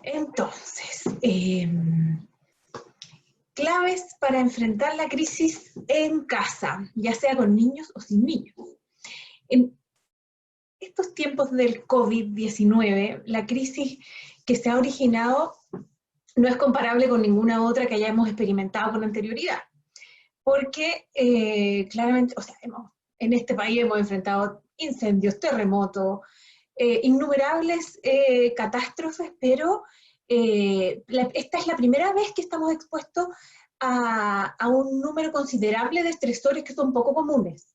Entonces, claves para enfrentar la crisis en casa, ya sea con niños o sin niños. En estos tiempos del COVID-19, la crisis que se ha originado no es comparable con ninguna otra que hayamos experimentado con anterioridad, porque claramente, o sea, en este país hemos enfrentado incendios, terremotos, innumerables catástrofes, pero esta es la primera vez que estamos expuestos a un número considerable de estresores que son poco comunes.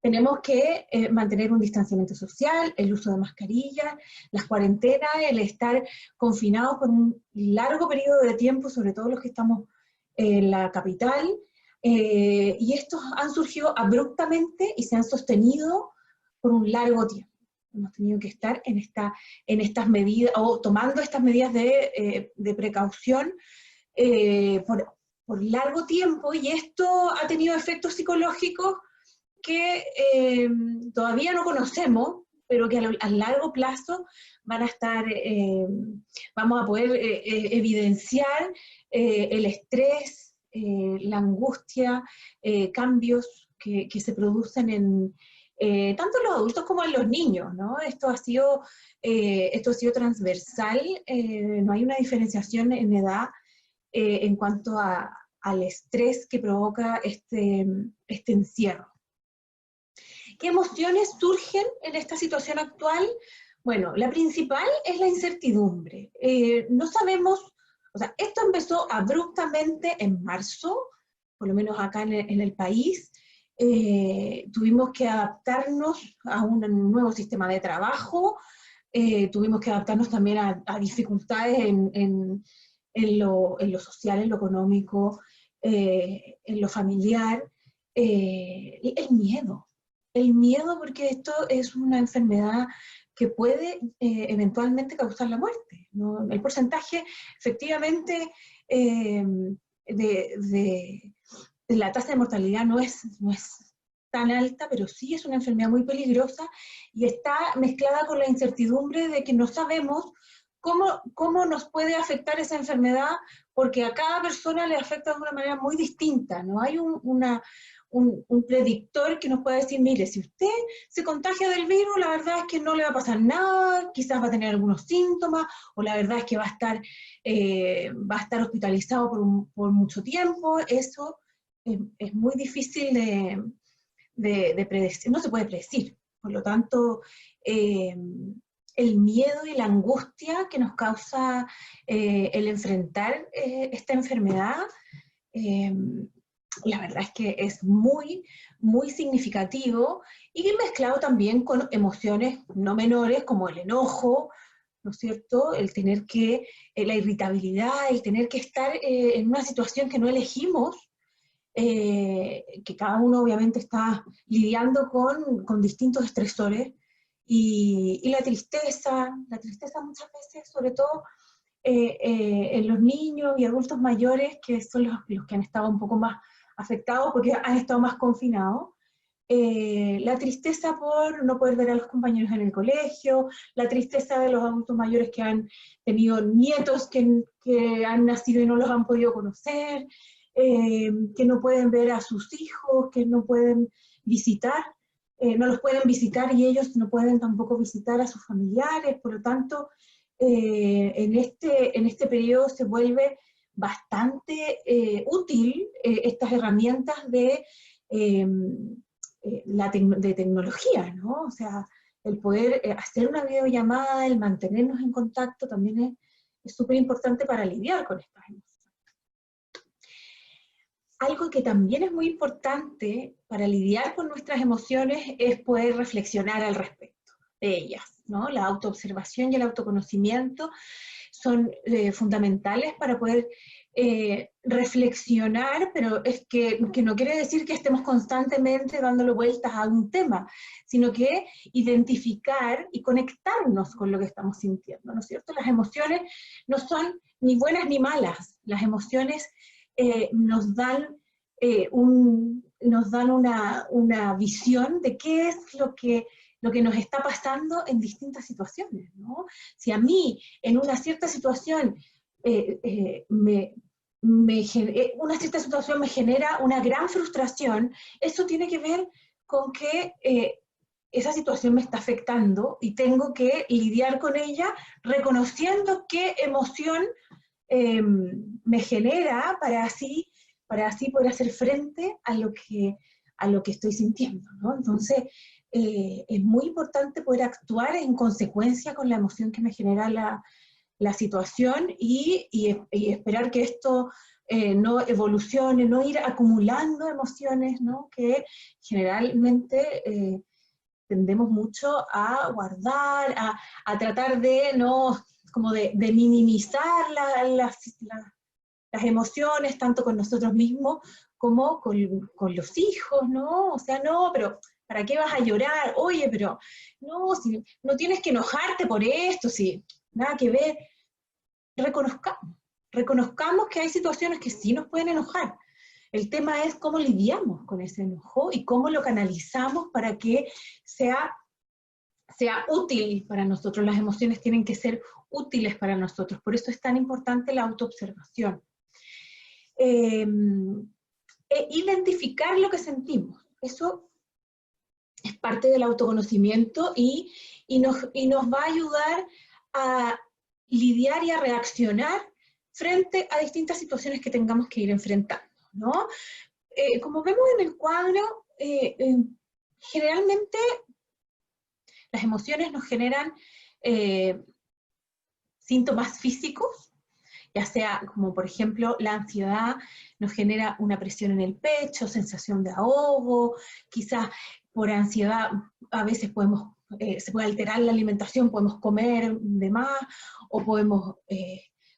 Tenemos que mantener un distanciamiento social, el uso de mascarillas, las cuarentenas, el estar confinados por un largo periodo de tiempo, sobre todo los que estamos en la capital, y estos han surgido abruptamente y se han sostenido por un largo tiempo. Hemos tenido que estar en estas medidas, o tomando estas medidas de precaución por largo tiempo, y esto ha tenido efectos psicológicos que todavía no conocemos, pero que a largo plazo van a estar, vamos a poder evidenciar el estrés, la angustia, cambios que se producen tanto en los adultos como en los niños, ¿no? Esto ha sido transversal, no hay una diferenciación en edad en cuanto al estrés que provoca este encierro. ¿Qué emociones surgen en esta situación actual? Bueno, la principal es la incertidumbre. No sabemos, o sea, esto empezó abruptamente en marzo, por lo menos acá en el país. Tuvimos que adaptarnos a un nuevo sistema de trabajo, tuvimos que adaptarnos también a dificultades en lo social, en lo económico, en lo familiar, el miedo porque esto es una enfermedad que puede eventualmente causar la muerte, ¿no? El porcentaje efectivamente de la tasa de mortalidad no es tan alta, pero sí es una enfermedad muy peligrosa y está mezclada con la incertidumbre de que no sabemos cómo nos puede afectar esa enfermedad, porque a cada persona le afecta de una manera muy distinta. No hay un predictor que nos pueda decir, mire, si usted se contagia del virus, la verdad es que no le va a pasar nada, quizás va a tener algunos síntomas, o la verdad es que va a estar hospitalizado por mucho tiempo. Eso es muy difícil de predecir, no se puede predecir. Por lo tanto, el miedo y la angustia que nos causa el enfrentar esta enfermedad, la verdad es que es muy, muy significativo, y mezclado también con emociones no menores como el enojo, ¿no es cierto? El tener la irritabilidad, el tener que estar en una situación que no elegimos, que cada uno obviamente está lidiando con distintos estresores, y la tristeza muchas veces, sobre todo en los niños y adultos mayores, que son los que han estado un poco más afectados porque han estado más confinados. La tristeza por no poder ver a los compañeros en el colegio, la tristeza de los adultos mayores que han tenido nietos que han nacido y no los han podido conocer, que no pueden ver a sus hijos, que no pueden visitar, no los pueden visitar, y ellos no pueden tampoco visitar a sus familiares. Por lo tanto, en este periodo se vuelve bastante útil estas herramientas de tecnología, ¿no? O sea, el poder hacer una videollamada, el mantenernos en contacto también es súper importante para lidiar con estas emociones. Algo que también es muy importante para lidiar con nuestras emociones es poder reflexionar al respecto de ellas, ¿no? La autoobservación y el autoconocimiento son fundamentales para poder reflexionar, pero es que no quiere decir que estemos constantemente dándole vueltas a un tema, sino que identificar y conectarnos con lo que estamos sintiendo, ¿no es cierto? Las emociones no son ni buenas ni malas, las emociones nos dan una visión de qué es lo que lo que nos está pasando en distintas situaciones, ¿no? Si a mí en una cierta situación una cierta situación me genera una gran frustración, eso tiene que ver con que esa situación me está afectando y tengo que lidiar con ella reconociendo qué emoción me genera para así poder hacer frente a lo que estoy sintiendo, ¿no? Entonces, es muy importante poder actuar en consecuencia con la emoción que me genera la situación y esperar que esto no evolucione, no ir acumulando emociones, ¿no? Que generalmente tendemos mucho a guardar, a tratar de no, como de minimizar las emociones, tanto con nosotros mismos como con los hijos, ¿no? O sea, no, pero ¿para qué vas a llorar? Oye, pero no, si, no tienes que enojarte por esto, si nada que ver. Reconozcamos que hay situaciones que sí nos pueden enojar. El tema es cómo lidiamos con ese enojo y cómo lo canalizamos para que sea útil para nosotros. Las emociones tienen que ser útiles para nosotros. Por eso es tan importante la autoobservación. Identificar lo que sentimos. Eso es parte del autoconocimiento y nos va a ayudar a lidiar y a reaccionar frente a distintas situaciones que tengamos que ir enfrentando, ¿no? Como vemos en el cuadro, generalmente las emociones nos generan síntomas físicos, ya sea como por ejemplo la ansiedad nos genera una presión en el pecho, sensación de ahogo, quizás por ansiedad a veces se puede alterar la alimentación, podemos comer de más o podemos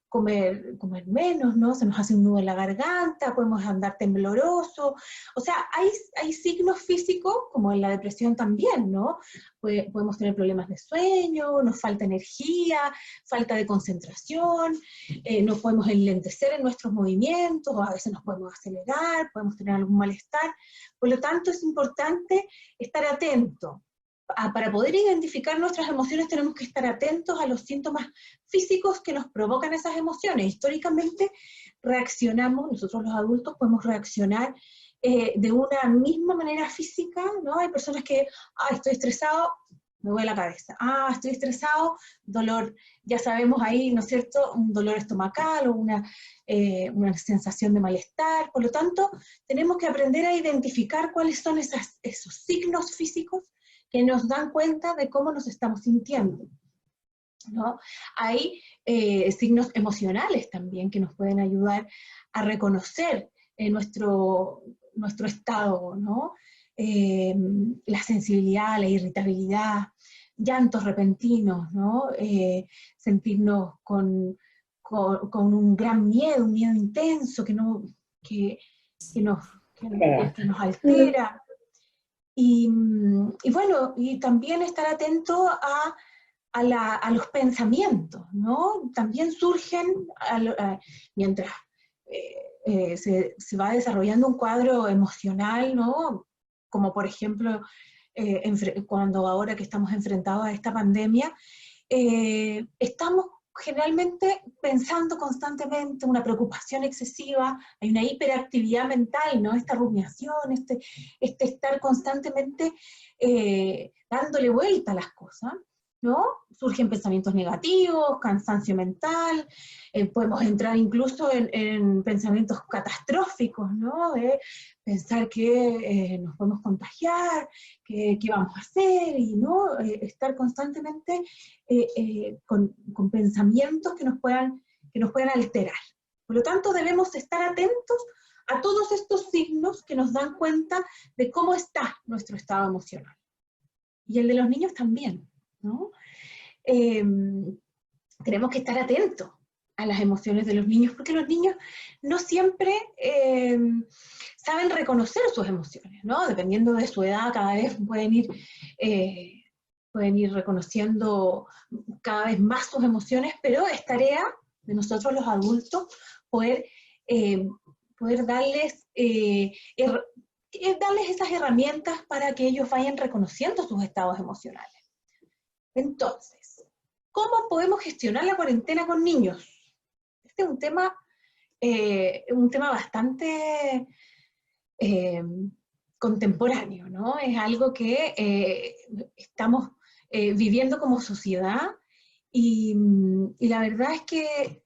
comer menos, ¿no? Se nos hace un nudo en la garganta, podemos andar tembloroso, o sea, hay signos físicos, como en la depresión también, ¿no? Podemos tener problemas de sueño, nos falta energía, falta de concentración, nos podemos enlentecer en nuestros movimientos, o a veces nos podemos acelerar, podemos tener algún malestar, por lo tanto es importante estar atento. Para poder identificar nuestras emociones tenemos que estar atentos a los síntomas físicos que nos provocan esas emociones. Históricamente reaccionamos, nosotros los adultos podemos reaccionar de una misma manera física, ¿no? Hay personas que, estoy estresado, me duele la cabeza, estoy estresado, dolor, ya sabemos ahí, ¿no es cierto?, un dolor estomacal o una sensación de malestar. Por lo tanto, tenemos que aprender a identificar cuáles son esos signos físicos que nos dan cuenta de cómo nos estamos sintiendo, ¿no? Hay signos emocionales también que nos pueden ayudar a reconocer nuestro estado, ¿no? La sensibilidad, la irritabilidad, llantos repentinos, ¿no? Sentirnos con un gran miedo, un miedo intenso que nos altera. Y bueno, y también estar atento a los pensamientos, ¿no? También surgen, mientras se va desarrollando un cuadro emocional, ¿no? Como por ejemplo, cuando ahora que estamos enfrentados a esta pandemia, estamos generalmente pensando constantemente, una preocupación excesiva, hay una hiperactividad mental, ¿no? Esta rumiación, este estar constantemente dándole vuelta a las cosas, ¿no? Surgen pensamientos negativos, cansancio mental, podemos entrar incluso en pensamientos catastróficos, ¿no? Pensar que nos podemos contagiar, qué vamos a hacer, y no estar constantemente con pensamientos que nos puedan alterar. Por lo tanto, debemos estar atentos a todos estos signos que nos dan cuenta de cómo está nuestro estado emocional. Y el de los niños también, ¿no? Tenemos que estar atentos a las emociones de los niños, porque los niños no siempre saben reconocer sus emociones, ¿no? Dependiendo de su edad, cada vez pueden ir reconociendo cada vez más sus emociones, pero es tarea de nosotros los adultos poder darles darles esas herramientas para que ellos vayan reconociendo sus estados emocionales. Entonces, ¿cómo podemos gestionar la cuarentena con niños? Este es un tema bastante contemporáneo, ¿no? Es algo que estamos viviendo como sociedad y la verdad es que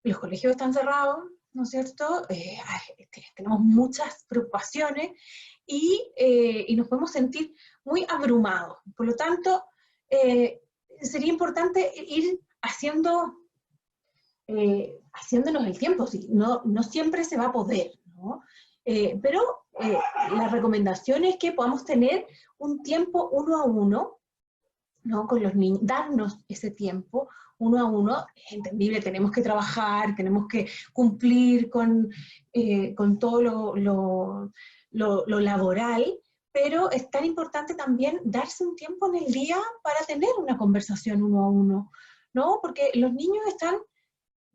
los colegios están cerrados, ¿no es cierto? Tenemos muchas preocupaciones y nos podemos sentir muy abrumados. Por lo tanto, sería importante ir haciéndonos el tiempo, sí, no siempre se va a poder, ¿no? Pero la recomendación es que podamos tener un tiempo uno a uno, ¿no? Con los niños, darnos ese tiempo uno a uno. Es entendible, tenemos que trabajar, tenemos que cumplir con todo lo laboral, pero es tan importante también darse un tiempo en el día para tener una conversación uno a uno, ¿no? Porque los niños están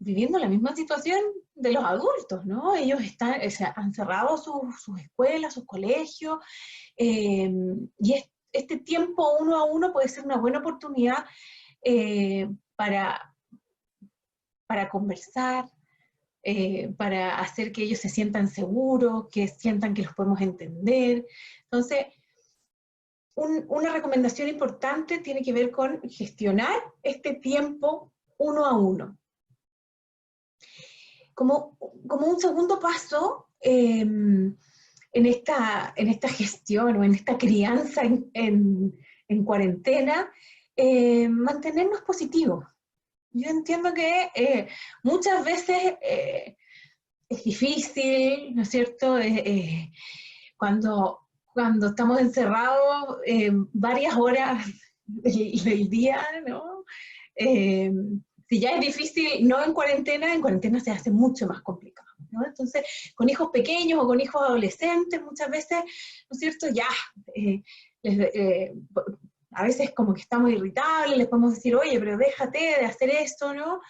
viviendo la misma situación de los adultos, ¿no? Ellos han cerrado sus escuelas, sus colegios, y este tiempo uno a uno puede ser una buena oportunidad para conversar, para hacer que ellos se sientan seguros, que sientan que los podemos entender. Entonces, una recomendación importante tiene que ver con gestionar este tiempo uno a uno. Como un segundo paso en esta gestión o en esta crianza en cuarentena, mantenernos positivos. Yo entiendo que muchas veces es difícil, ¿no es cierto? Cuando estamos encerrados varias horas del día, ¿no? Si ya es difícil, no en cuarentena se hace mucho más complicado, ¿no? Entonces, con hijos pequeños o con hijos adolescentes, muchas veces, ¿no es cierto? Ya, a veces como que estamos irritables, les podemos decir, oye, pero déjate de hacer esto, ¿no?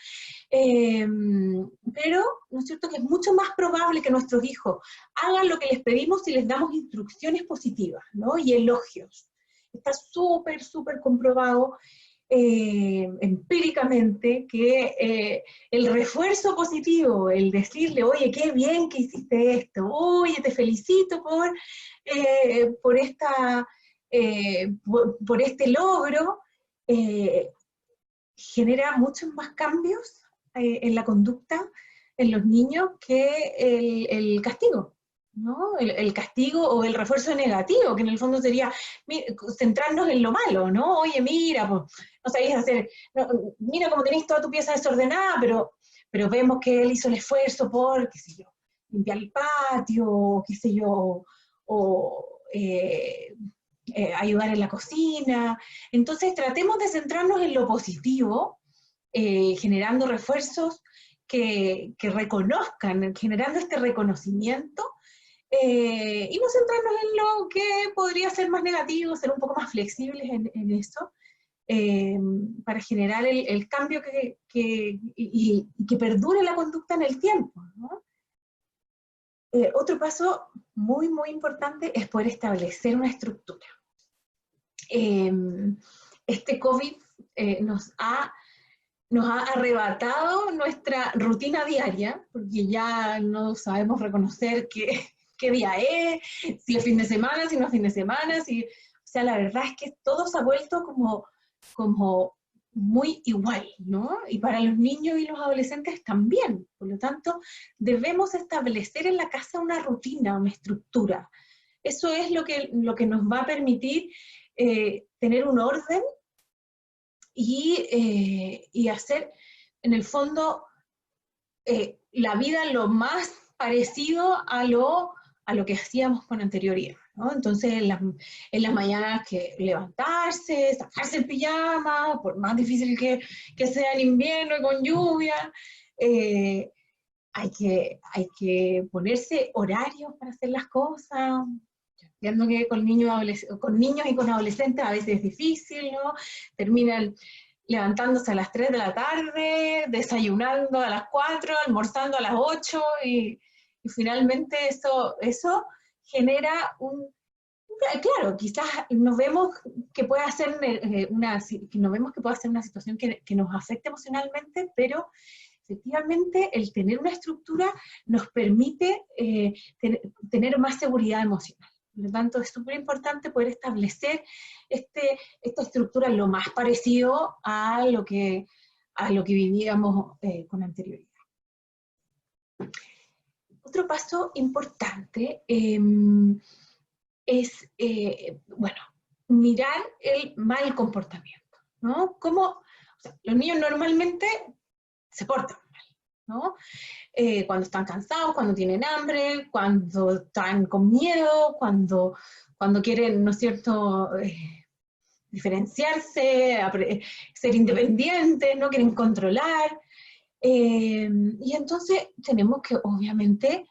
Pero, ¿no es cierto?, que es mucho más probable que nuestros hijos hagan lo que les pedimos si les damos instrucciones positivas, ¿no? Y elogios. Está súper, súper comprobado empíricamente que el refuerzo positivo, el decirle, oye, qué bien que hiciste esto, oye, te felicito por este logro, genera muchos más cambios en la conducta en los niños que el castigo, ¿no? El castigo o el refuerzo negativo, que en el fondo sería centrarnos en lo malo, ¿no? Oye, mira, pues, no sabías hacer, no, mira cómo tenés toda tu pieza desordenada, pero vemos que él hizo el esfuerzo por, qué sé yo, limpiar el patio, qué sé yo, o ayudar en la cocina. Entonces tratemos de centrarnos en lo positivo, generando refuerzos que reconozcan, generando este reconocimiento, y no centrarnos en lo que podría ser más negativo, ser un poco más flexibles en eso, para generar el cambio y que perdure la conducta en el tiempo, ¿no? Otro paso muy, muy importante es poder establecer una estructura. Este COVID nos ha arrebatado nuestra rutina diaria, porque ya no sabemos reconocer qué día es, si es fin de semana, si no es fin de semana, o sea, la verdad es que todo se ha vuelto como muy igual, ¿no? Y para los niños y los adolescentes también. Por lo tanto, debemos establecer en la casa una rutina, una estructura. Eso es lo que nos va a permitir tener un orden y hacer, en el fondo, la vida lo más parecido a lo que hacíamos con anterioridad, ¿no? Entonces, en las mañanas que levantarse, sacarse el pijama, por más difícil que sea en invierno y con lluvia, hay que ponerse horarios para hacer las cosas. Entiendo que con niños y con adolescentes a veces es difícil, ¿no? Terminan levantándose a las 3 de la tarde, desayunando a las 4, almorzando a las 8, y finalmente eso genera claro, quizás nos vemos que puede ser una situación que nos afecte emocionalmente, pero efectivamente el tener una estructura nos permite tener más seguridad emocional. Por lo tanto, es súper importante poder establecer esta estructura lo más parecido a lo que vivíamos con anterioridad. Otro paso importante es, bueno, mirar el mal comportamiento, ¿no? O sea, los niños normalmente se portan mal, ¿no? Cuando están cansados, cuando tienen hambre, cuando están con miedo, cuando quieren, ¿no es cierto?, diferenciarse, ser independientes, no quieren controlar. Y entonces tenemos que, obviamente,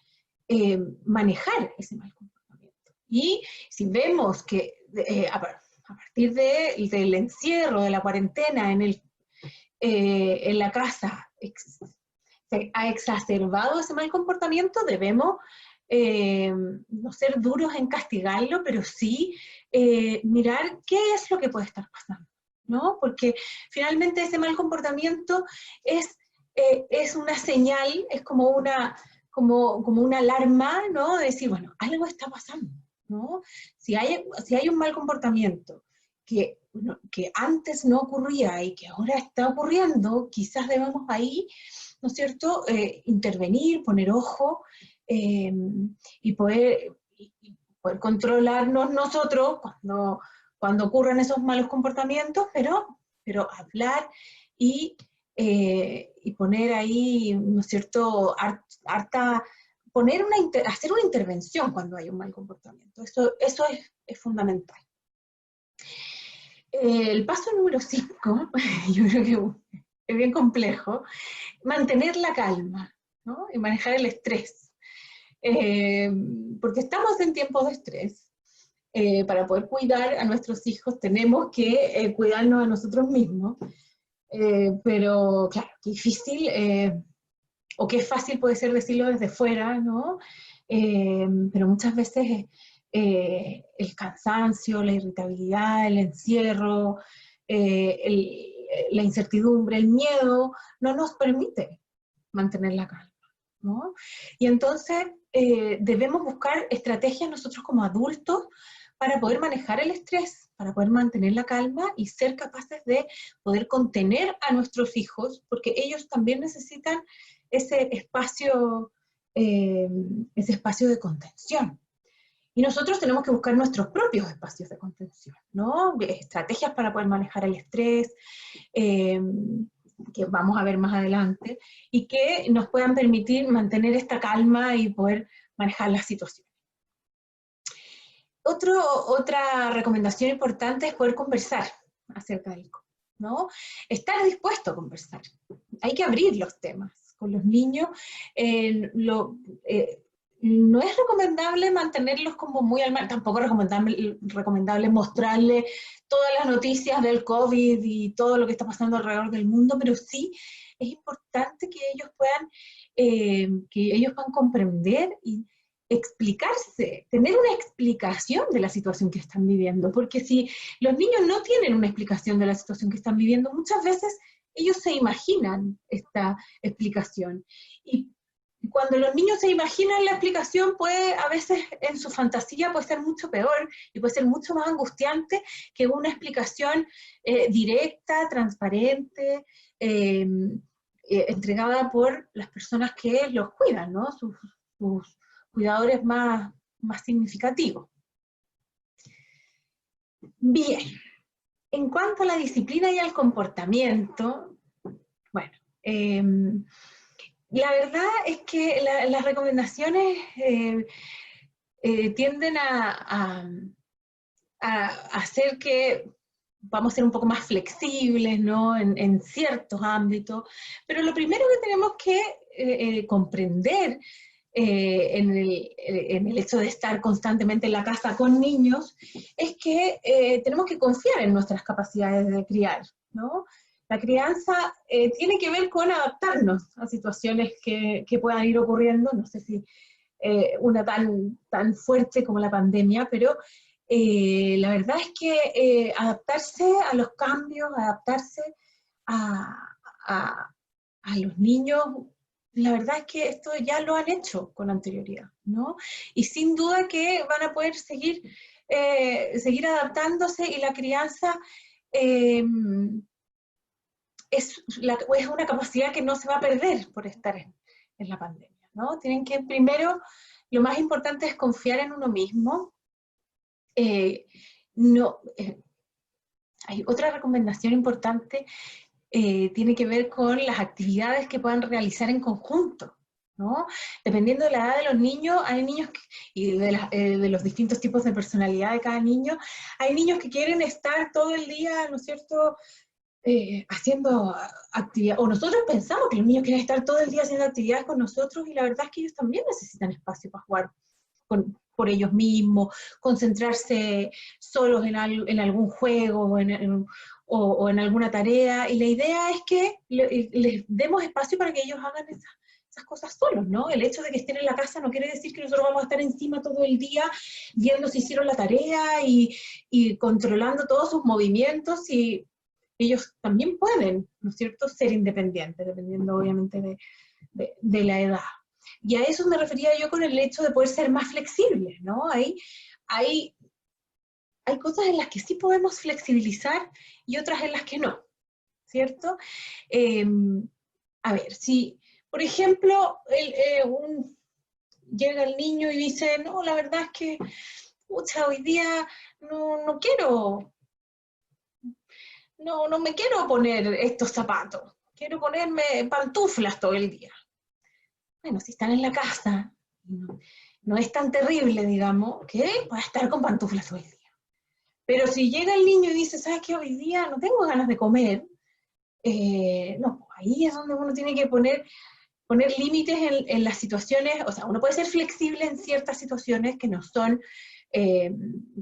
manejar ese mal comportamiento. Y si vemos que a partir del encierro, de la cuarentena en la casa, se ha exacerbado ese mal comportamiento, debemos no ser duros en castigarlo, pero sí mirar qué es lo que puede estar pasando, ¿no? Porque finalmente ese mal comportamiento es una señal, es como una alarma, ¿no? De decir, bueno, algo está pasando, ¿no? Si hay un mal comportamiento que antes no ocurría y que ahora está ocurriendo, quizás debemos ahí, ¿no es cierto?, intervenir, poner ojo, y poder controlarnos nosotros cuando ocurran esos malos comportamientos, pero hablar y poner ahí, ¿no es cierto?, hacer una intervención cuando hay un mal comportamiento. Eso es fundamental. El paso número 5, yo creo que es bien complejo, mantener la calma, ¿no? Y manejar el estrés. Porque estamos en tiempos de estrés. Para poder cuidar a nuestros hijos tenemos que cuidarnos a nosotros mismos. Pero claro, qué difícil, o qué fácil puede ser decirlo desde fuera, ¿no? Pero muchas veces el cansancio, la irritabilidad, el encierro, la incertidumbre, el miedo, no nos permite mantener la calma, ¿no? Y entonces debemos buscar estrategias nosotros como adultos para poder manejar el estrés, para poder mantener la calma y ser capaces de poder contener a nuestros hijos, porque ellos también necesitan ese espacio de contención. Y nosotros tenemos que buscar nuestros propios espacios de contención, ¿no? Estrategias para poder manejar el estrés, que vamos a ver más adelante, y que nos puedan permitir mantener esta calma y poder manejar las situaciones. Otra recomendación importante es poder conversar acerca del COVID, ¿no? Estar dispuesto a conversar. Hay que abrir los temas con los niños. No es recomendable mantenerlos como muy al margen, tampoco es recomendable mostrarles todas las noticias del COVID y todo lo que está pasando alrededor del mundo, pero sí es importante que ellos puedan comprender y explicarse, tener una explicación de la situación que están viviendo, porque si los niños no tienen una explicación de la situación que están viviendo, muchas veces ellos se imaginan esta explicación. Y cuando los niños se imaginan la explicación, a veces en su fantasía puede ser mucho peor y puede ser mucho más angustiante que una explicación directa, transparente, entregada por las personas que los cuidan, ¿no? Sus cuidadores más significativos. Bien, en cuanto a la disciplina y al comportamiento, bueno, la verdad es que las recomendaciones tienden a hacer que vamos a ser un poco más flexibles, ¿no?, en ciertos ámbitos, pero lo primero que tenemos que comprender en el hecho de estar constantemente en la casa con niños, es que tenemos que confiar en nuestras capacidades de criar, ¿no? La crianza tiene que ver con adaptarnos a situaciones que puedan ir ocurriendo. No sé si una tan fuerte como la pandemia, pero la verdad es que adaptarse a los cambios, adaptarse a, a- a los niños, la verdad es que esto ya lo han hecho con anterioridad, ¿no? Y sin duda que van a poder seguir adaptándose, y la crianza eh, es una capacidad que no se va a perder por estar en la pandemia, ¿no? Tienen que primero, lo más importante es confiar en uno mismo. Eh, no, Hay otra recomendación importante, tiene que ver con las actividades que puedan realizar en conjunto, ¿no? Dependiendo de la edad de los niños, hay niños y de los distintos tipos de personalidad de cada niño, hay niños que quieren estar todo el día, ¿no es cierto?, haciendo actividad, o nosotros pensamos que los niños quieren estar todo el día haciendo actividades con nosotros, y la verdad es que ellos también necesitan espacio para jugar por ellos mismos, concentrarse solos en algún juego o en alguna tarea, y la idea es que les demos espacio para que ellos hagan esas cosas solos, ¿no? El hecho de que estén en la casa no quiere decir que nosotros vamos a estar encima todo el día viendo si hicieron la tarea y controlando todos sus movimientos, y ellos también pueden, ¿no es cierto?, ser independientes, dependiendo obviamente de la edad. Y a eso me refería yo con el hecho de poder ser más flexibles, ¿no? Hay, hay cosas en las que sí podemos flexibilizar y otras en las que no, ¿cierto? Eh, a ver, si, por ejemplo, llega el niño y dice, no, la verdad es que, pucha, hoy día no quiero, no me quiero poner estos zapatos, quiero ponerme pantuflas todo el día. Bueno, si están en la casa, no es tan terrible, digamos, que va a estar con pantuflas todo el día. Pero si llega el niño y dice, ¿sabes qué? Hoy día no tengo ganas de comer, no, ahí es donde uno tiene que poner límites en las situaciones. O sea, uno puede ser flexible en ciertas situaciones eh,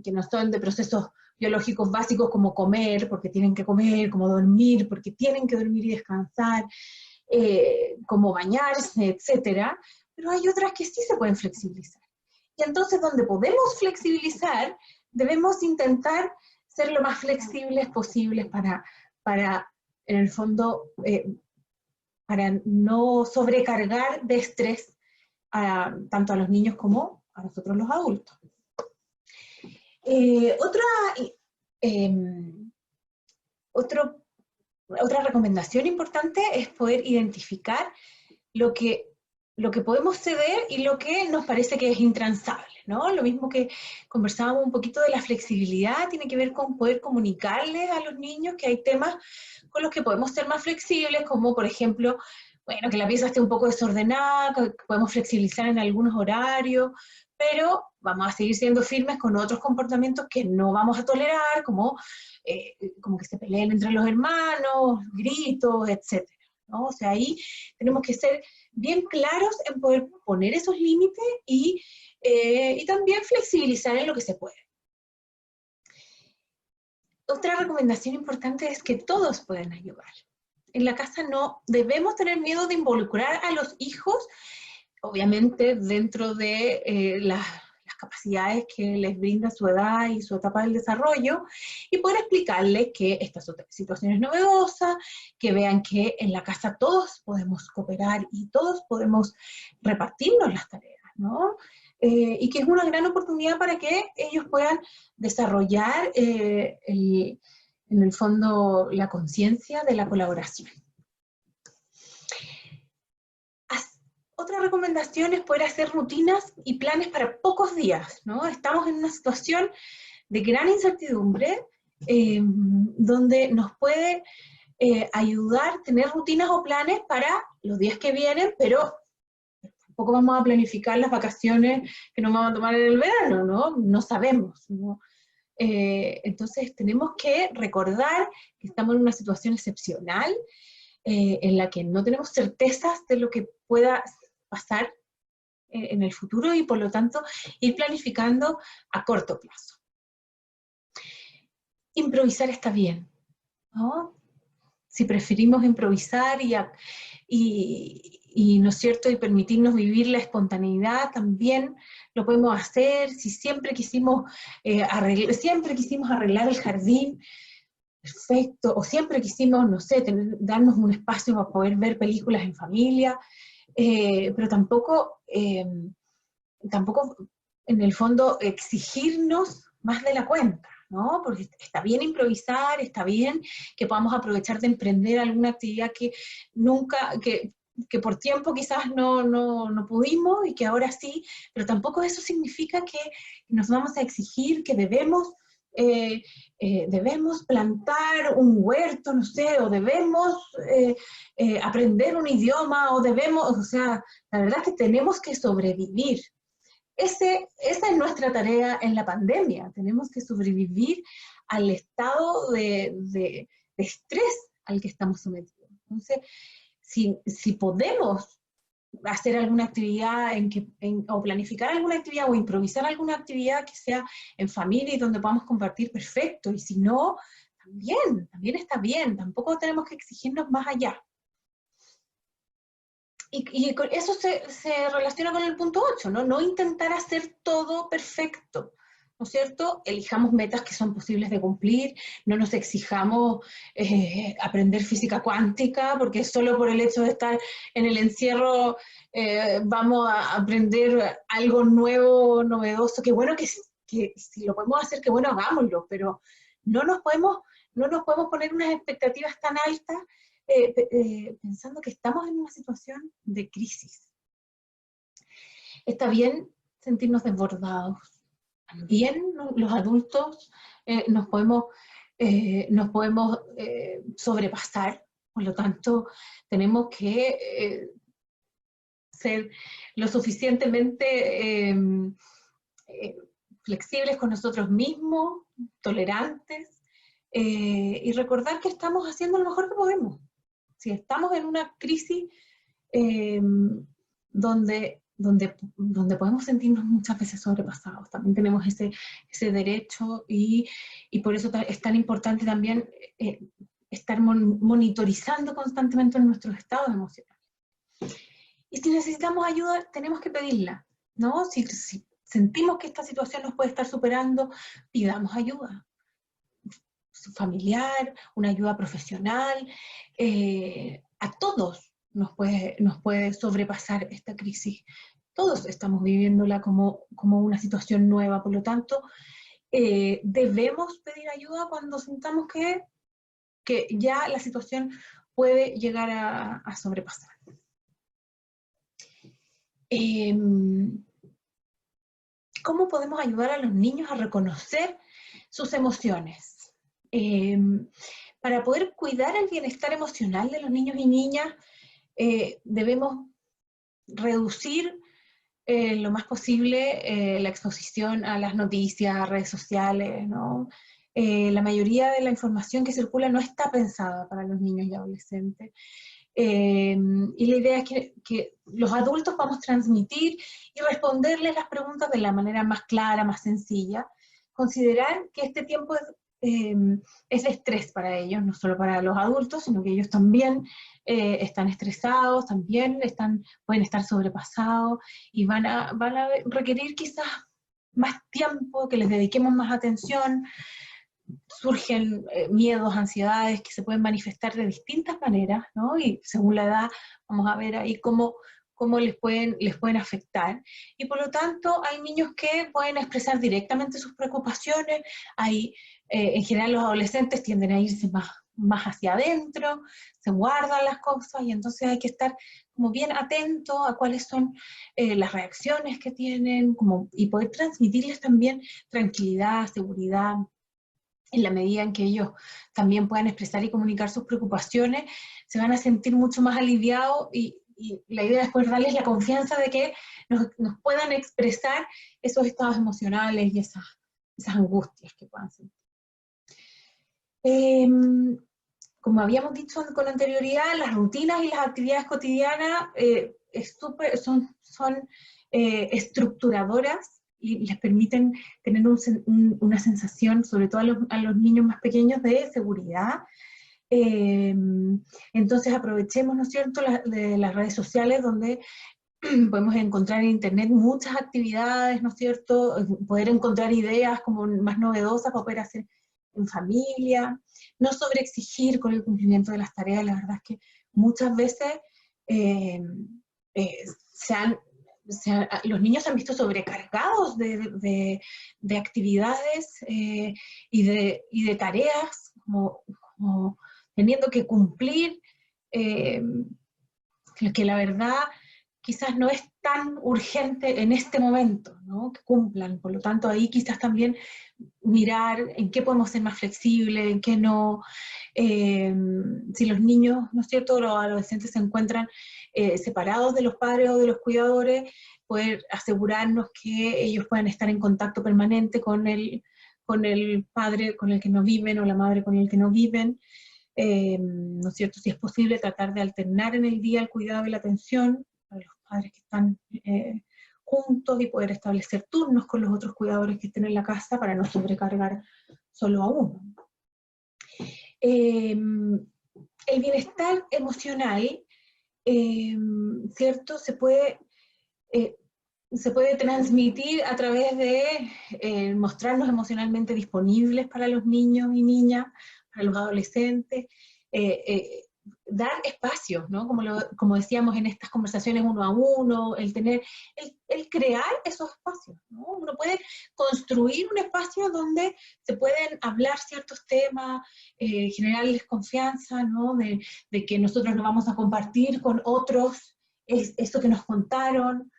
que no son de procesos biológicos básicos, como comer, porque tienen que comer, como dormir, porque tienen que dormir y descansar, como bañarse, etcétera, pero hay otras que sí se pueden flexibilizar. Y entonces, donde podemos flexibilizar, debemos intentar ser lo más flexibles posibles para en el fondo, para no sobrecargar de estrés tanto a los niños como a nosotros los adultos. Eh, otra, eh, otro Otra recomendación importante es poder identificar lo que, lo que podemos ceder y lo que nos parece que es intransable, ¿no? Lo mismo que conversábamos un poquito de la flexibilidad, tiene que ver con poder comunicarles a los niños que hay temas con los que podemos ser más flexibles, como por ejemplo, bueno, que la pieza esté un poco desordenada, que podemos flexibilizar en algunos horarios, pero vamos a seguir siendo firmes con otros comportamientos que no vamos a tolerar, como que se peleen entre los hermanos, gritos, etc., ¿no? O sea, ahí tenemos que ser bien claros en poder poner esos límites y también flexibilizar en lo que se puede. Otra recomendación importante es que todos pueden ayudar. En la casa no debemos tener miedo de involucrar a los hijos, obviamente dentro de las capacidades que les brinda su edad y su etapa del desarrollo, y poder explicarles que esta situación es novedosa, que vean que en la casa todos podemos cooperar y todos podemos repartirnos las tareas, ¿no? Y que es una gran oportunidad para que ellos puedan desarrollar en el fondo la conciencia de la colaboración. Otra recomendación es poder hacer rutinas y planes para pocos días, ¿no? Estamos en una situación de gran incertidumbre, donde nos puede ayudar tener rutinas o planes para los días que vienen, pero tampoco vamos a planificar las vacaciones que nos vamos a tomar en el verano, ¿no? No sabemos, ¿no? Entonces tenemos que recordar que estamos en una situación excepcional, en la que no tenemos certezas de lo que pueda pasar en el futuro, y por lo tanto ir planificando a corto plazo. Improvisar está bien, ¿no? Si preferimos improvisar ¿no es cierto?, y permitirnos vivir la espontaneidad también lo podemos hacer. Si siempre quisimos, arreglar el jardín, perfecto, o siempre quisimos, no sé, darnos un espacio para poder ver películas en familia, pero tampoco en el fondo exigirnos más de la cuenta, ¿no? Porque está bien improvisar, está bien que podamos aprovechar de emprender alguna actividad que por tiempo quizás no pudimos y que ahora sí, pero tampoco eso significa que nos vamos a exigir que debemos plantar un huerto, no sé, o debemos aprender un idioma, o sea, la verdad es que tenemos que sobrevivir. Esa es nuestra tarea en la pandemia. Tenemos que sobrevivir al estado de estrés al que estamos sometidos. Entonces, si podemos hacer alguna actividad o planificar alguna actividad o improvisar alguna actividad que sea en familia y donde podamos compartir, perfecto. Y si no, también está bien. Tampoco tenemos que exigirnos más allá. Y eso se relaciona con el punto 8, ¿no? No intentar hacer todo perfecto, ¿no es cierto? Elijamos metas que son posibles de cumplir, no nos exijamos aprender física cuántica, porque solo por el hecho de estar en el encierro vamos a aprender algo nuevo, novedoso. Qué bueno que si lo podemos hacer, qué bueno, hagámoslo, pero no nos podemos poner unas expectativas tan altas pensando que estamos en una situación de crisis. Está bien sentirnos desbordados. También los adultos nos podemos sobrepasar. Por lo tanto, tenemos que ser lo suficientemente flexibles con nosotros mismos, tolerantes, y recordar que estamos haciendo lo mejor que podemos. Si estamos en una crisis donde podemos sentirnos muchas veces sobrepasados, también tenemos ese derecho y por eso es tan importante también estar monitorizando constantemente nuestros estados emocionales. Y si necesitamos ayuda, tenemos que pedirla, ¿no? Si sentimos que esta situación nos puede estar superando, pidamos ayuda familiar, una ayuda profesional. A todos nos puede sobrepasar esta crisis. Todos estamos viviéndola como una situación nueva, por lo tanto, debemos pedir ayuda cuando sintamos que ya la situación puede llegar a sobrepasar. ¿Cómo podemos ayudar a los niños a reconocer sus emociones? Para poder cuidar el bienestar emocional de los niños y niñas, debemos reducir lo más posible la exposición a las noticias, a redes sociales, ¿no? La mayoría de la información que circula no está pensada para los niños y adolescentes. Y la idea es que los adultos vamos a transmitir y responderles las preguntas de la manera más clara, más sencilla. Considerar que este tiempo es de estrés para ellos, no solo para los adultos, sino que ellos también están estresados, también pueden estar sobrepasados y van a requerir quizás más tiempo, que les dediquemos más atención. Surgen miedos, ansiedades que se pueden manifestar de distintas maneras, ¿no? Y según la edad vamos a ver ahí cómo les pueden afectar. Y por lo tanto hay niños que pueden expresar directamente sus preocupaciones, en general los adolescentes tienden a irse más hacia adentro, se guardan las cosas y entonces hay que estar como bien atento a cuáles son las reacciones que tienen y poder transmitirles también tranquilidad, seguridad. En la medida en que ellos también puedan expresar y comunicar sus preocupaciones, se van a sentir mucho más aliviados y la idea es poder darles la confianza de que nos puedan expresar esos estados emocionales y esas angustias que puedan sentir. Como habíamos dicho con anterioridad, las rutinas y las actividades cotidianas son estructuradoras y les permiten tener una sensación, sobre todo a los niños más pequeños, de seguridad. Entonces aprovechemos, ¿no es cierto?, de las redes sociales donde podemos encontrar en internet muchas actividades, ¿no es cierto?, poder encontrar ideas como más novedosas para poder hacer en familia, no sobreexigir con el cumplimiento de las tareas. La verdad es que muchas veces eh, eh, los niños se han visto sobrecargados de actividades y de tareas, como teniendo que cumplir, eh, que la verdad quizás no es tan urgente en este momento, ¿no?, que cumplan. Por lo tanto, ahí quizás también mirar en qué podemos ser más flexibles, en qué no. Si los niños, ¿no es cierto?, los adolescentes se encuentran separados de los padres o de los cuidadores, poder asegurarnos que ellos puedan estar en contacto permanente con el padre con el que no viven o la madre con el que no viven. ¿No es cierto?, si es posible, tratar de alternar en el día el cuidado y la atención para los padres que están juntos, y poder establecer turnos con los otros cuidadores que estén en la casa para no sobrecargar solo a uno. El bienestar emocional, ¿cierto?, se puede transmitir a través de mostrarnos emocionalmente disponibles para los niños y niñas, para los adolescentes, dar espacios, ¿no?, como decíamos en estas conversaciones uno a uno, el crear esos espacios, ¿no? Uno puede construir un espacio donde se pueden hablar ciertos temas, generarles confianza, ¿no?, de que nosotros nos vamos a compartir con otros esto que nos contaron,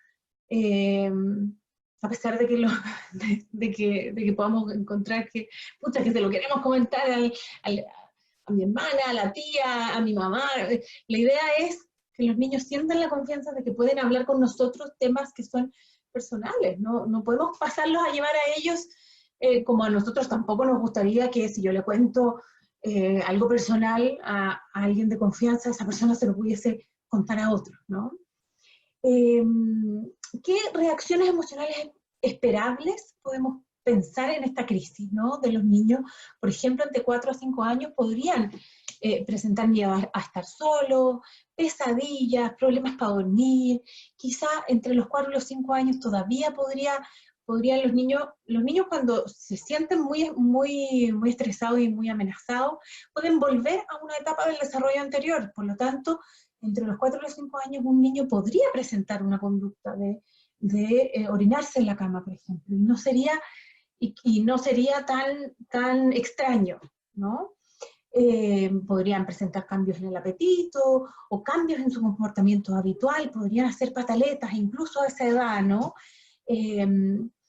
a pesar de que, de que podamos encontrar que se lo queremos comentar a mi hermana, a la tía, a mi mamá. La idea es que los niños sientan la confianza de que pueden hablar con nosotros temas que son personales, no podemos pasarlos a llevar a ellos como a nosotros tampoco nos gustaría que si yo le cuento algo personal a alguien de confianza, esa persona se lo pudiese contar a otro, ¿no? ¿Qué reacciones emocionales esperables podemos pensar en esta crisis, ¿no?, de los niños? Por ejemplo, entre 4 a 5 años podrían presentar miedo a estar solos, pesadillas, problemas para dormir. Quizá entre los 4 y los 5 años todavía podrían los niños cuando se sienten muy estresados y muy amenazados, pueden volver a una etapa del desarrollo anterior. Por lo tanto, entre los 4 y los 5 años un niño podría presentar una conducta de orinarse en la cama, por ejemplo, y no sería tan extraño, ¿no? Podrían presentar cambios en el apetito o cambios en su comportamiento habitual, podrían hacer pataletas incluso a esa edad, ¿no?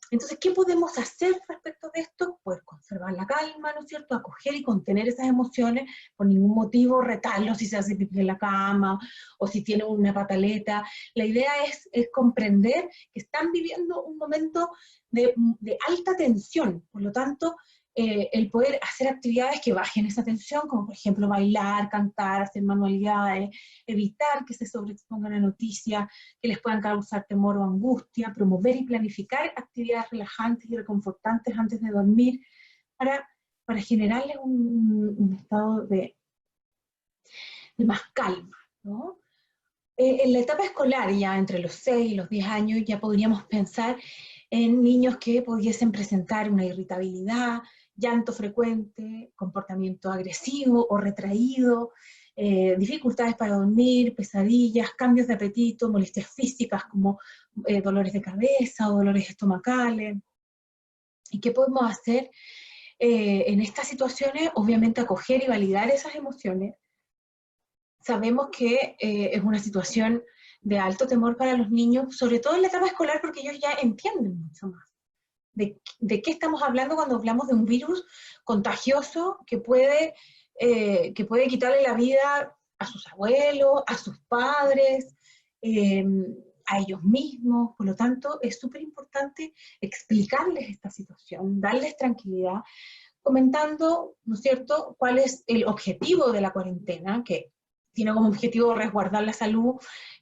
Entonces, ¿qué podemos hacer respecto de esto? Pues conservar la calma, ¿no es cierto?, acoger y contener esas emociones, por ningún motivo retarlos si se hace pipí en la cama o si tiene una pataleta. La idea es comprender que están viviendo un momento de alta tensión. Por lo tanto, el poder hacer actividades que bajen esa tensión, como por ejemplo bailar, cantar, hacer manualidades, evitar que se sobreexpongan a noticias que les puedan causar temor o angustia, promover y planificar actividades relajantes y reconfortantes antes de dormir, para generarles un estado de más calma, ¿no? En la etapa escolar, ya entre los 6 y los 10 años, ya podríamos pensar en niños que pudiesen presentar una irritabilidad, llanto frecuente, comportamiento agresivo o retraído, dificultades para dormir, pesadillas, cambios de apetito, molestias físicas como dolores de cabeza o dolores estomacales. ¿Y qué podemos hacer en estas situaciones? Obviamente acoger y validar esas emociones. Sabemos que es una situación de alto temor para los niños, sobre todo en la etapa escolar, porque ellos ya entienden mucho más de qué estamos hablando cuando hablamos de un virus contagioso que puede quitarle la vida a sus abuelos, a sus padres, a ellos mismos. Por lo tanto, es súper importante explicarles esta situación, darles tranquilidad, comentando, ¿no es cierto?, cuál es el objetivo de la cuarentena, que tiene como objetivo resguardar la salud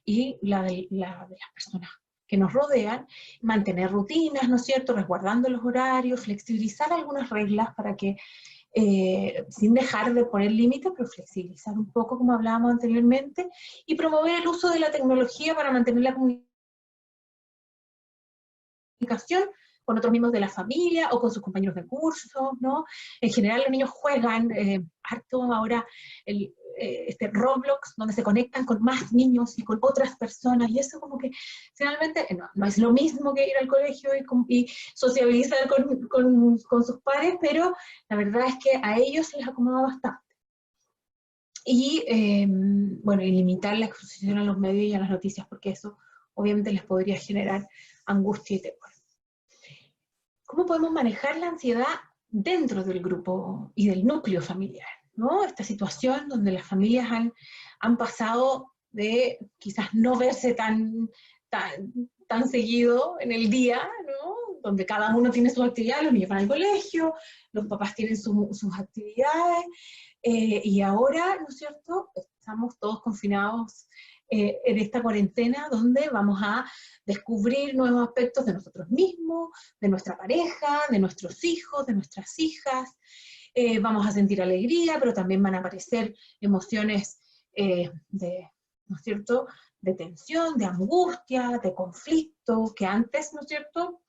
y la de las personas que nos rodean, mantener rutinas, ¿no es cierto?, resguardando los horarios, flexibilizar algunas reglas para que sin dejar de poner límites, pero flexibilizar un poco, como hablábamos anteriormente, y promover el uso de la tecnología para mantener la comunicación con otros miembros de la familia o con sus compañeros de curso, ¿no? En general los niños juegan harto ahora este Roblox, donde se conectan con más niños y con otras personas, y eso como que finalmente no es lo mismo que ir al colegio y sociabilizar con sus pares, pero la verdad es que a ellos se les acomoda bastante. Y bueno, y limitar la exposición a los medios y a las noticias, porque eso obviamente les podría generar angustia y temor. ¿Cómo podemos manejar la ansiedad dentro del grupo y del núcleo familiar? ¿No? Esta situación donde las familias han pasado de quizás no verse tan seguido en el día, ¿no? Donde cada uno tiene sus actividades, los niños van al colegio, los papás tienen sus actividades, y ahora, ¿no es cierto?, estamos todos confinados en esta cuarentena donde vamos a descubrir nuevos aspectos de nosotros mismos, de nuestra pareja, de nuestros hijos, de nuestras hijas. Vamos a sentir alegría, pero también van a aparecer emociones ¿no es cierto?, de tensión, de angustia, de conflicto, que antes, ¿no es cierto?,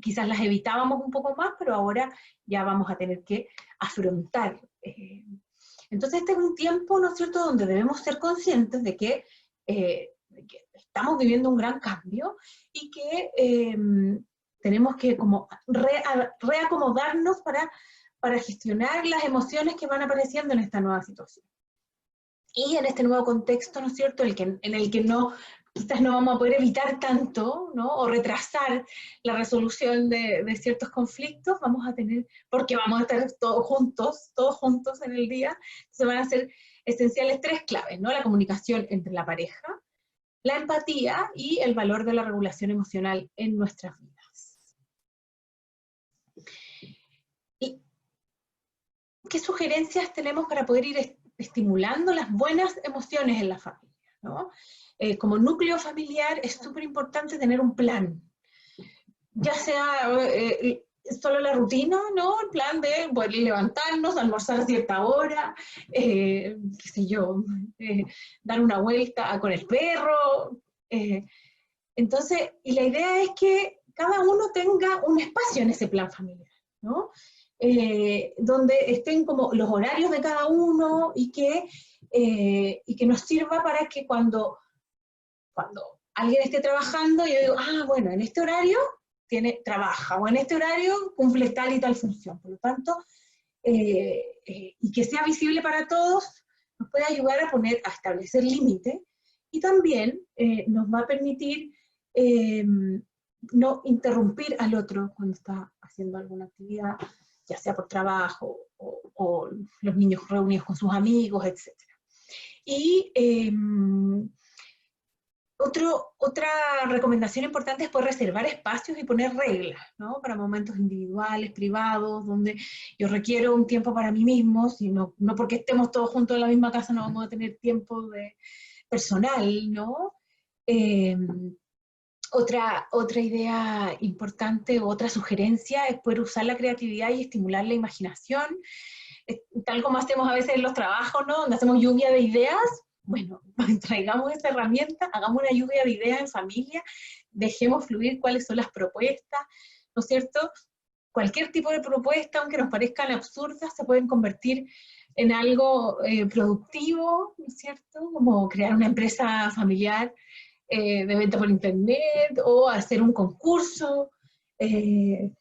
quizás las evitábamos un poco más, pero ahora ya vamos a tener que afrontar. Entonces este es un tiempo, ¿no es cierto?, donde debemos ser conscientes de que estamos viviendo un gran cambio y que tenemos que como reacomodarnos para gestionar las emociones que van apareciendo en esta nueva situación. Y en este nuevo contexto, ¿no es cierto?, en el que quizás no vamos a poder evitar tanto, ¿no?, o retrasar la resolución de ciertos conflictos, vamos a tener, porque vamos a estar todos juntos en el día, se van a ser esenciales 3 claves, ¿no? La comunicación entre la pareja, la empatía y el valor de la regulación emocional en nuestras vidas. ¿Y qué sugerencias tenemos para poder ir estimulando las buenas emociones en la familia, ¿no? Como núcleo familiar es súper importante tener un plan, ya sea solo la rutina, ¿no? El plan de poder levantarnos, almorzar a cierta hora, qué sé yo, dar una vuelta con el perro. Entonces, y la idea es que cada uno tenga un espacio en ese plan familiar, ¿no? Donde estén como los horarios de cada uno y que nos sirva para que cuando alguien esté trabajando, yo digo, bueno, en este horario trabaja, o en este horario cumple tal y tal función. Por lo tanto, y que sea visible para todos, nos puede ayudar a establecer límites, y también nos va a permitir no interrumpir al otro cuando está haciendo alguna actividad, ya sea por trabajo, o los niños reunidos con sus amigos, etc. Y otra recomendación importante es poder reservar espacios y poner reglas, ¿no? Para momentos individuales, privados, donde yo requiero un tiempo para mí mismo, sino, no porque estemos todos juntos en la misma casa no vamos a tener tiempo personal, ¿no? Otra idea importante, otra sugerencia, es poder usar la creatividad y estimular la imaginación, tal como hacemos a veces en los trabajos, ¿no?, donde hacemos lluvia de ideas. Bueno, traigamos esta herramienta, hagamos una lluvia de ideas en familia, dejemos fluir cuáles son las propuestas, ¿no es cierto? Cualquier tipo de propuesta, aunque nos parezcan absurdas, se pueden convertir en algo productivo, ¿no es cierto? Como crear una empresa familiar de venta por internet, o hacer un concurso de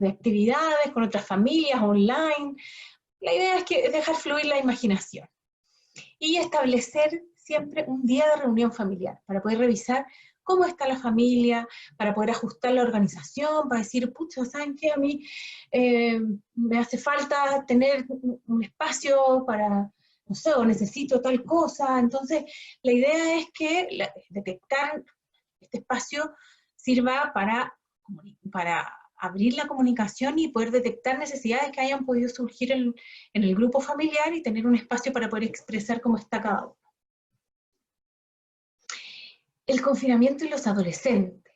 actividades con otras familias online. La idea es dejar fluir la imaginación. Y establecer siempre un día de reunión familiar, para poder revisar cómo está la familia, para poder ajustar la organización, para decir, pucha, ¿saben qué? A mí me hace falta tener un espacio para, no sé, o necesito tal cosa. Entonces, la idea es que detectar este espacio sirva para abrir la comunicación y poder detectar necesidades que hayan podido surgir en el grupo familiar, y tener un espacio para poder expresar cómo está cada uno. El confinamiento y los adolescentes.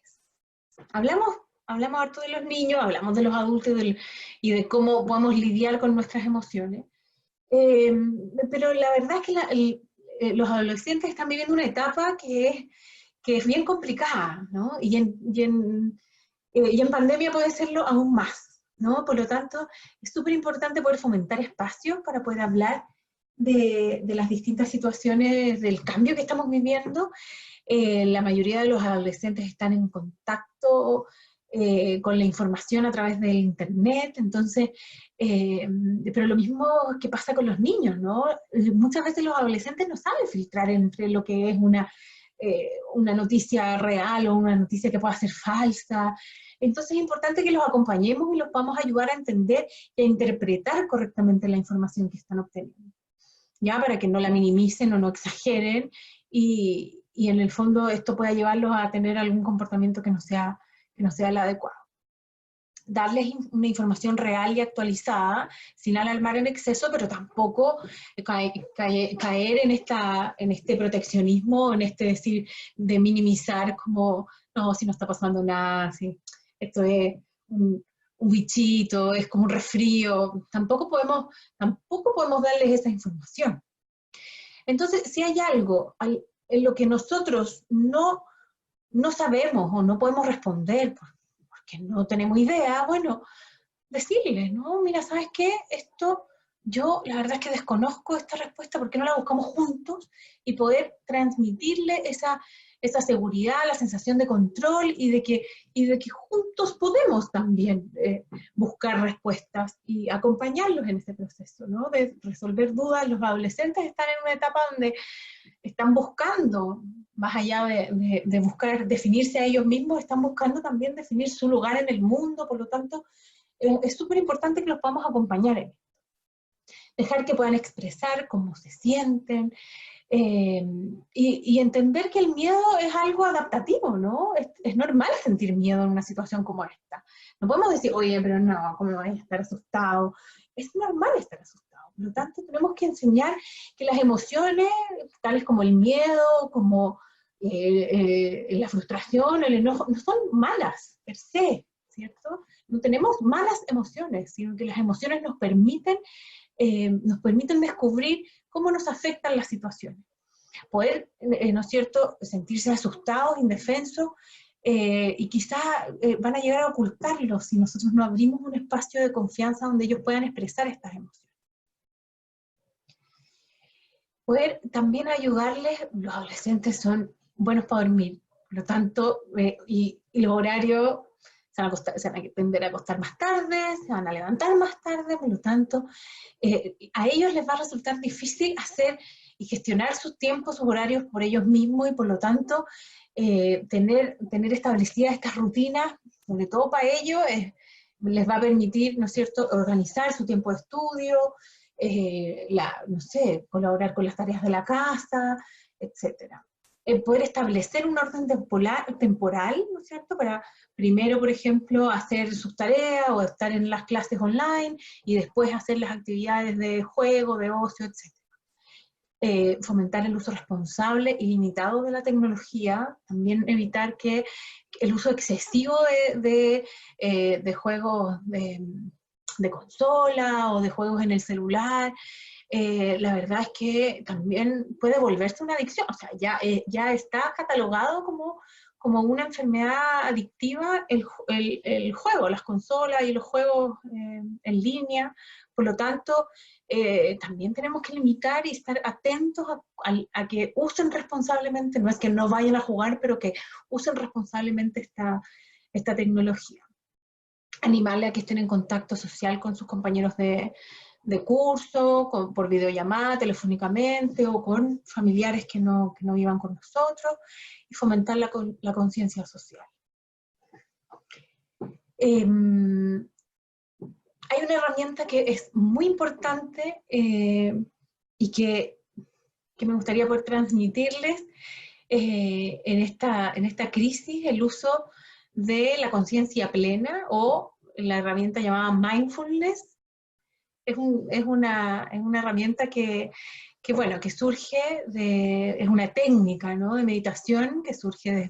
Hablamos hablamos harto de los niños, hablamos de los adultos y de cómo podemos lidiar con nuestras emociones. Pero la verdad es que los adolescentes están viviendo una etapa que es bien complicada, ¿no? Y en pandemia puede serlo aún más, ¿no? Por lo tanto, es súper importante poder fomentar espacios para poder hablar de las distintas situaciones del cambio que estamos viviendo. La mayoría de los adolescentes están en contacto con la información a través del Internet, entonces, pero lo mismo que pasa con los niños, ¿no? Muchas veces los adolescentes no saben filtrar entre lo que es una noticia real o una noticia que pueda ser falsa. Entonces es importante que los acompañemos y los podamos ayudar a entender y a interpretar correctamente la información que están obteniendo, ¿ya? Para que no la minimicen o no exageren y en el fondo esto pueda llevarlos a tener algún comportamiento que no sea el adecuado. Darles una información real y actualizada, sin alarmar en exceso, pero tampoco caer en este proteccionismo, en este decir de minimizar como, no, si no está pasando nada, si esto es un bichito, es como un resfrío, tampoco podemos darles esa información. Entonces, si hay algo en lo que nosotros no sabemos o no podemos responder porque no tenemos idea, bueno, decirles, ¿no? Mira, ¿sabes qué? Yo la verdad es que desconozco esta respuesta, ¿por qué no la buscamos juntos? Y poder transmitirle esa seguridad, la sensación de control y de que juntos podemos también buscar respuestas y acompañarlos en este proceso, ¿no? De resolver dudas. Los adolescentes están en una etapa donde están buscando, más allá de buscar definirse a ellos mismos, están buscando también definir su lugar en el mundo, por lo tanto, es súper importante que los podamos acompañar en esto. Dejar que puedan expresar cómo se sienten, y entender que el miedo es algo adaptativo, ¿no? Es normal sentir miedo en una situación como esta. No podemos decir, oye, pero no, ¿cómo vas a estar asustado? Es normal estar asustado. Por lo tanto, tenemos que enseñar que las emociones, tales como el miedo, como la frustración, el enojo, no son malas per se, ¿cierto? No tenemos malas emociones, sino que las emociones nos permiten descubrir cómo nos afectan las situaciones. Poder, ¿no es cierto?, sentirse asustados, indefensos, y quizás van a llegar a ocultarlo si nosotros no abrimos un espacio de confianza donde ellos puedan expresar estas emociones. Poder también ayudarles, los adolescentes son buenos para dormir, por lo tanto, y los horarios se van a tender a acostar más tarde, se van a levantar más tarde, por lo tanto, a ellos les va a resultar difícil hacer y gestionar sus tiempos, sus horarios por ellos mismos, y por lo tanto, tener establecidas estas rutinas, sobre todo para ellos, les va a permitir, ¿no es cierto?, organizar su tiempo de estudio, no sé, colaborar con las tareas de la casa, etcétera. Poder establecer un orden temporal, ¿no es cierto?, para primero, por ejemplo, hacer sus tareas o estar en las clases online y después hacer las actividades de juego, de ocio, etc. Fomentar el uso responsable y limitado de la tecnología, también evitar que el uso excesivo de juegos de consola o de juegos en el celular, la verdad es que también puede volverse una adicción, o sea, ya está catalogado como una enfermedad adictiva el juego, las consolas y los juegos en línea. Por lo tanto, también tenemos que limitar y estar atentos a que usen responsablemente, no es que no vayan a jugar, pero que usen responsablemente esta tecnología. Animarle a que estén en contacto social con sus compañeros de curso, por videollamada, telefónicamente, o con familiares que no vivan con nosotros, y fomentar la conciencia social. Hay una herramienta que es muy importante y que me gustaría poder transmitirles en esta crisis, el uso de la conciencia plena, o la herramienta llamada mindfulness. Es una herramienta que surge es una técnica, ¿no?, de meditación que surge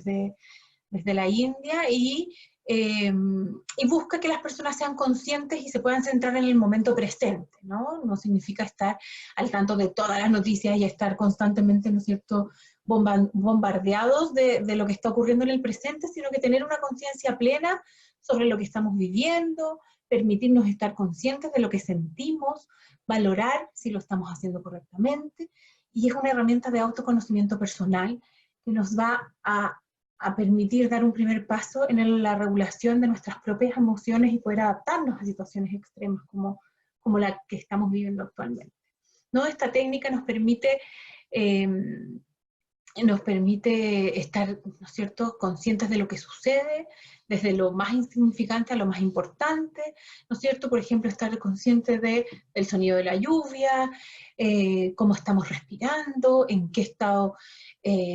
desde la India, y y busca que las personas sean conscientes y se puedan centrar en el momento presente, ¿no? No significa estar al tanto de todas las noticias y estar constantemente, ¿no es cierto?, bombardeados de lo que está ocurriendo en el presente, sino que tener una conciencia plena sobre lo que estamos viviendo, permitirnos estar conscientes de lo que sentimos, valorar si lo estamos haciendo correctamente, y es una herramienta de autoconocimiento personal que nos va a permitir dar un primer paso en la regulación de nuestras propias emociones y poder adaptarnos a situaciones extremas como la que estamos viviendo actualmente, ¿no? Esta técnica nos permite estar, ¿no es cierto?, conscientes de lo que sucede, desde lo más insignificante a lo más importante, ¿no es cierto? Por ejemplo, estar conscientes del sonido de la lluvia, cómo estamos respirando, en qué estado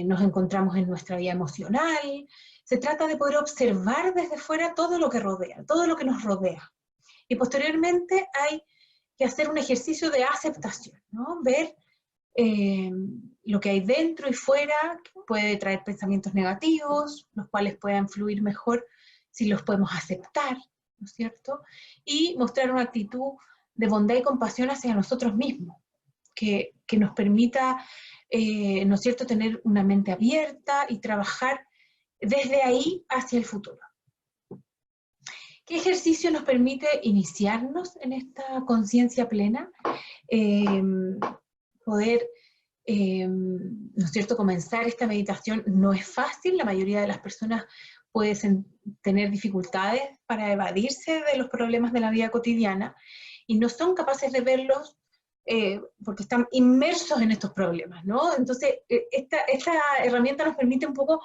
nos encontramos en nuestra vida emocional. Se trata de poder observar desde fuera todo lo que rodea, todo lo que nos rodea. Y posteriormente hay que hacer un ejercicio de aceptación, ¿no? Ver lo que hay dentro y fuera, que puede traer pensamientos negativos, los cuales puedan fluir mejor si los podemos aceptar, ¿no es cierto? Y mostrar una actitud de bondad y compasión hacia nosotros mismos, que nos permita, ¿no es cierto?, tener una mente abierta y trabajar desde ahí hacia el futuro. ¿Qué ejercicio nos permite iniciarnos en esta conciencia plena? Poder, ¿no es cierto?, comenzar esta meditación no es fácil, la mayoría de las personas pueden tener dificultades para evadirse de los problemas de la vida cotidiana y no son capaces de verlos porque están inmersos en estos problemas, ¿no? Entonces, esta herramienta nos permite un poco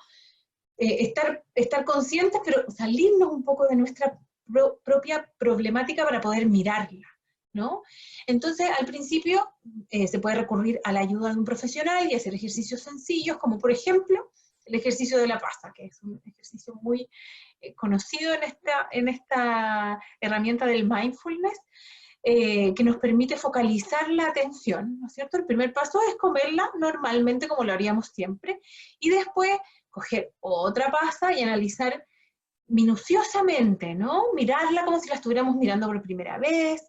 estar conscientes, pero salirnos un poco de nuestra propia problemática para poder mirarla, ¿no? Entonces, al principio se puede recurrir a la ayuda de un profesional y hacer ejercicios sencillos, como por ejemplo el ejercicio de la pasa, que es un ejercicio muy conocido en esta herramienta del mindfulness, que nos permite focalizar la atención, ¿no es cierto? El primer paso es comerla normalmente como lo haríamos siempre, y después coger otra pasa y analizar minuciosamente, ¿no? Mirarla como si la estuviéramos mirando por primera vez,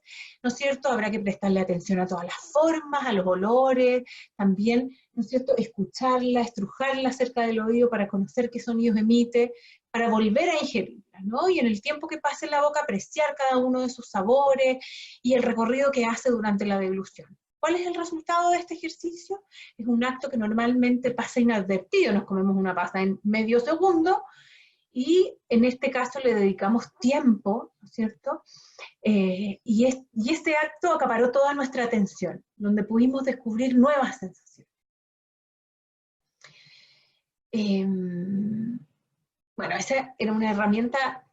¿no es cierto? Habrá que prestarle atención a todas las formas, a los olores, también, ¿no es cierto?, escucharla, estrujarla cerca del oído para conocer qué sonidos emite, para volver a ingerirla, ¿no? Y en el tiempo que pase en la boca, apreciar cada uno de sus sabores y el recorrido que hace durante la deglución. ¿Cuál es el resultado de este ejercicio? Es un acto que normalmente pasa inadvertido, nos comemos una pasa en medio segundo, y en este caso le dedicamos tiempo, ¿no es cierto? Y este acto acaparó toda nuestra atención, donde pudimos descubrir nuevas sensaciones. Bueno, esa era una herramienta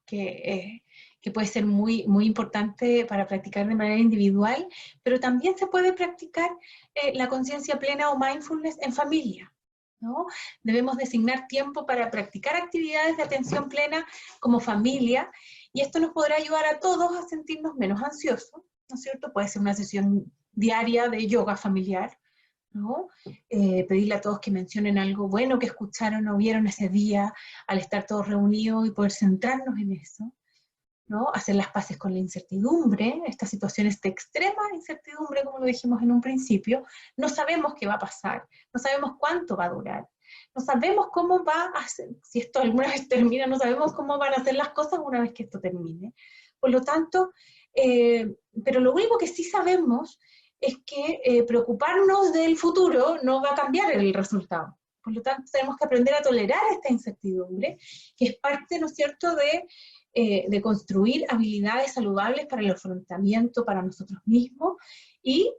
que puede ser muy, muy importante para practicar de manera individual, pero también se puede practicar la conciencia plena o mindfulness en familia, ¿no? Debemos designar tiempo para practicar actividades de atención plena como familia, y esto nos podrá ayudar a todos a sentirnos menos ansiosos, ¿no es cierto? Puede ser una sesión diaria de yoga familiar, ¿no? Pedirle a todos que mencionen algo bueno que escucharon o vieron ese día al estar todos reunidos y poder centrarnos en eso, ¿no? Hacer las paces con la incertidumbre, estas situaciones de extrema incertidumbre, como lo dijimos en un principio. No sabemos qué va a pasar, no sabemos cuánto va a durar, no sabemos cómo va a ser, si esto alguna vez termina, no sabemos cómo van a ser las cosas una vez que esto termine. Por lo tanto, pero lo único que sí sabemos es que preocuparnos del futuro no va a cambiar el resultado. Por lo tanto, tenemos que aprender a tolerar esta incertidumbre, que es parte, ¿no es cierto?, de construir habilidades saludables para el afrontamiento para nosotros mismos y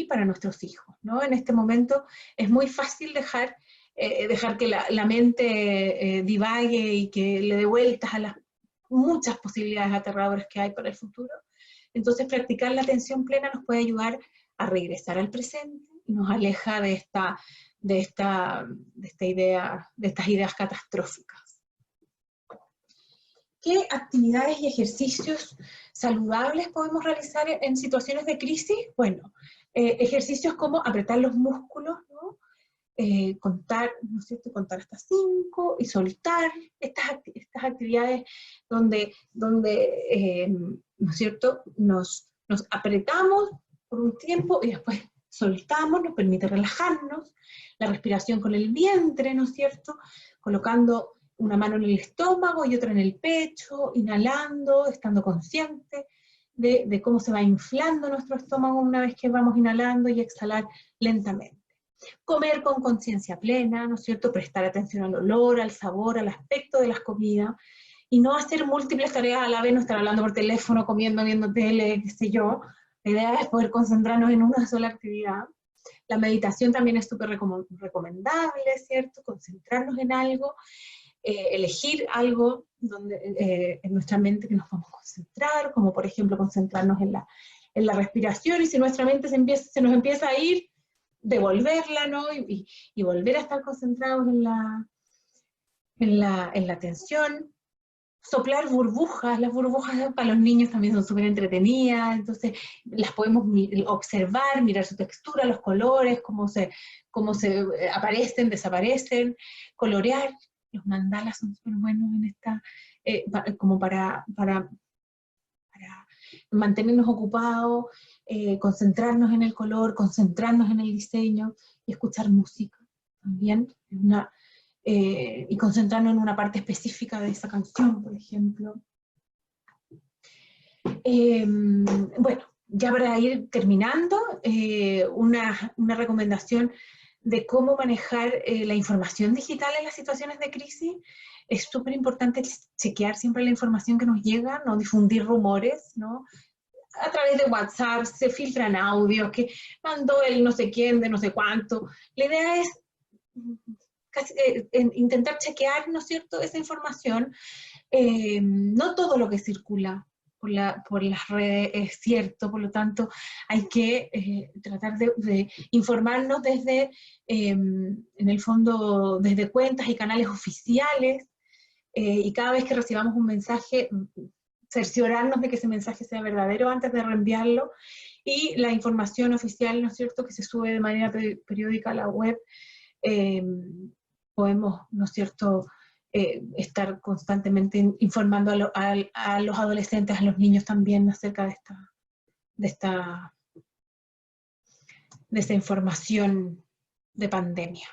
para nuestros hijos, ¿no? En este momento es muy fácil dejar que la mente divague y que le dé vueltas a las muchas posibilidades aterradoras que hay para el futuro. Entonces, practicar la atención plena nos puede ayudar a regresar al presente y nos aleja de estas ideas catastróficas. ¿Qué actividades y ejercicios saludables podemos realizar en situaciones de crisis? Bueno, ejercicios como apretar los músculos, ¿no? contar, ¿no es cierto?, contar hasta 5 y soltar estas actividades donde ¿no es cierto?, nos apretamos por un tiempo y después soltamos, nos permite relajarnos, la respiración con el vientre, ¿no es cierto?, colocando una mano en el estómago y otra en el pecho, inhalando, estando consciente de cómo se va inflando nuestro estómago una vez que vamos inhalando, y exhalar lentamente. Comer con conciencia plena, ¿no es cierto?, prestar atención al olor, al sabor, al aspecto de las comidas, y no hacer múltiples tareas a la vez, no estar hablando por teléfono, comiendo, viendo tele, qué sé yo. La idea es poder concentrarnos en una sola actividad. La meditación también es súper recomendable, ¿cierto?, concentrarnos en algo, elegir algo en nuestra mente que nos vamos a concentrar, como por ejemplo concentrarnos en la respiración, y si nuestra mente se nos empieza a ir, devolverla, ¿no? Y volver a estar concentrados en la atención. Soplar burbujas, las burbujas para los niños también son súper entretenidas, entonces las podemos observar, mirar su textura, los colores, cómo se aparecen, desaparecen, colorear. Los mandalas son súper buenos en esta, como para mantenernos ocupados, concentrarnos en el color, concentrarnos en el diseño, y escuchar música también, y concentrarnos en una parte específica de esa canción, por ejemplo. Bueno, ya para ir terminando, una recomendación de cómo manejar la información digital en las situaciones de crisis. Es súper importante chequear siempre la información que nos llega, no difundir rumores, ¿no? A través de WhatsApp se filtran audios que mandó el no sé quién de no sé cuánto. La idea es intentar chequear, ¿no es cierto?, esa información. No todo lo que circula por las redes es cierto, por lo tanto hay que tratar de informarnos desde, en el fondo, desde cuentas y canales oficiales, y cada vez que recibamos un mensaje, cerciorarnos de que ese mensaje sea verdadero antes de reenviarlo, y la información oficial, ¿no es cierto?, que se sube de manera periódica a la web, podemos, ¿no es cierto?, estar constantemente informando a los adolescentes, a los niños también acerca de esta información de pandemia.